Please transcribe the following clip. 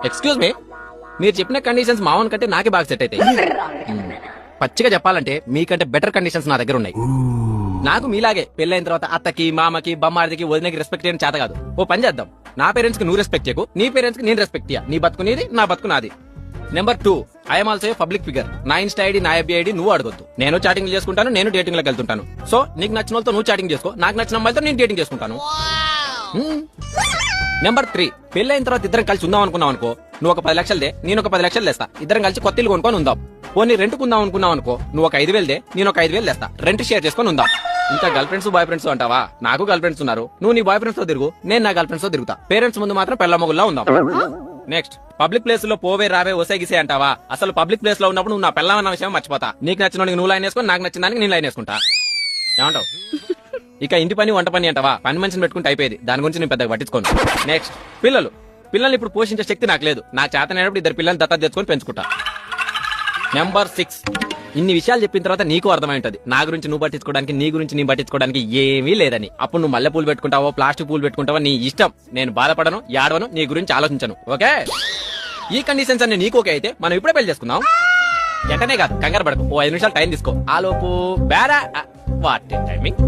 Excuse me, మీరు చెప్పిన conditions మావన్ కంటే నాకే బాగా సెట్ అవుతాయి. పచ్చిగా చెప్పాలంటే మీకంటే బెటర్ కండిషన్స్ నా దగ్గర ఉన్నాయి. నాకు మీలాగే పెళ్ళైన తర్వాత అత్తకి, మామకి, బొమ్మాడికి, వదినకి రెస్పెక్ట్ చేయడం చేత కాదు. ఓ పని చేద్దాం, నా పేరెంట్స్ కి నువ్వు రెస్పెక్ట్ చేయకు, నీ పేరెంట్స్ కి నేను రెస్పెక్ట్ ఇయ్య. నీ బతుకు నీది, నా బతుకు నాది. Number 2, I'm also public figure. నా ఇన్స్టా ఐడి, నా ఎఫ్బీ ఐడి నువ్వు అడగొద్దు. నేను చాటింగ్ చేసుకుంటాను, నేను డేటింగ్ లోకి వెళ్తుంటాను. సో నీకు నచ్చిన వాళ్ళతో నువ్వు చాటింగ్ చేసుకో, నాకు నచ్చిన అమ్మాయితో నేను డేటింగ్ చేసుకుంటాను. నెంబర్ 3, పెళ్ళైన తర్వాత ఇద్దరం కలిసి ఉందాం అనుకున్నాం అనుకో, నువ్వు ఒక 10 లక్షలదే, నేను ఒక 10 లక్షలు తెస్తా. ఇద్దరం కలిసి కొత్త ఇల్లు కొనుక్కొని ఉందాం. పోనీ రెంట్ కుందాం అనుకున్నాం అనుకో, నువ్వు ఒక 5,000 దే, నేను ఒక 5,000 తెస్తా. రెంట్ షేర్ చేసుకొని ఉందాం. ఇంకా గర్ల్ ఫ్రెండ్స్, బాయ్ ఫ్రెండ్స్ అంటావా? నాకు గర్ల్ ఫ్రెండ్స్ ఉన్నారు. నువ్వు నీ బాయ్ ఫ్రెండ్స్ తో తిరుగు, నేను నా గర్ల్ ఫ్రెండ్స్ తో తిరుగుతా. పేరెంట్స్ ముందు మాత్రం పెళ్ళ మొగుల్లా ఉందాం. నెక్స్ట్, పబ్లిక్ ప్లేస్ లో పోవే రావే ఒసేగిసే అంటావా? అసలు పబ్లిక్ ప్లేస్ లో ఉన్నప్పుడు నువ్వు నా పెళ్ళమన్న విషయం మర్చిపోతా. నీకు నచ్చిన నువ్వు లైన్ వేసుకొని, నాకు నచ్చిన దానికి నేను లైన్ వేసుకుంటా. ఏమంటావు? ఇక ఇంటి పని, వంట పని అంటావా? పని మనిషిని పెట్టుకుంటే అయిపోయేది. దాని గురించి నేను పెద్దగా పట్టించుకోను. నెక్స్ట్, పిల్లల్ని ఇప్పుడు పోషించే శక్తి నాకు లేదు. నాకు చేతనైనప్పుడు 2 పిల్లల్ని దత్తత తెచ్చుకొని పెంచుకుంటా. నెంబర్ 6, ఇన్ని విషయాలు చెప్పిన తర్వాత నీకు అర్థమై ఉంటది నా గురించి నువ్వు పట్టించుకోవడానికి, నీ గురించి నీ పట్టించుకోవడానికి ఏమీ లేదని. అప్పుడు నువ్వు మల్లె పూలు పెట్టుకుంటావో, ప్లాస్టిక్ పూలు పెట్టుకుంటావో నీ ఇష్టం. నేను బాధపడను, ఏడవను, నీ గురించి ఆలోచించను. ఓకే? ఈ కండిషన్స్ అన్ని నీకు ఓకే అయితే మనం ఇప్పుడే పెళ్లి చేసుకుందాం. వెంటనే కాదు, కంగారు పడకు. ఓ 5 నిమిషాలు టైం తీసుకో. ఆలోపు బేరా వాట్ టైమింగ్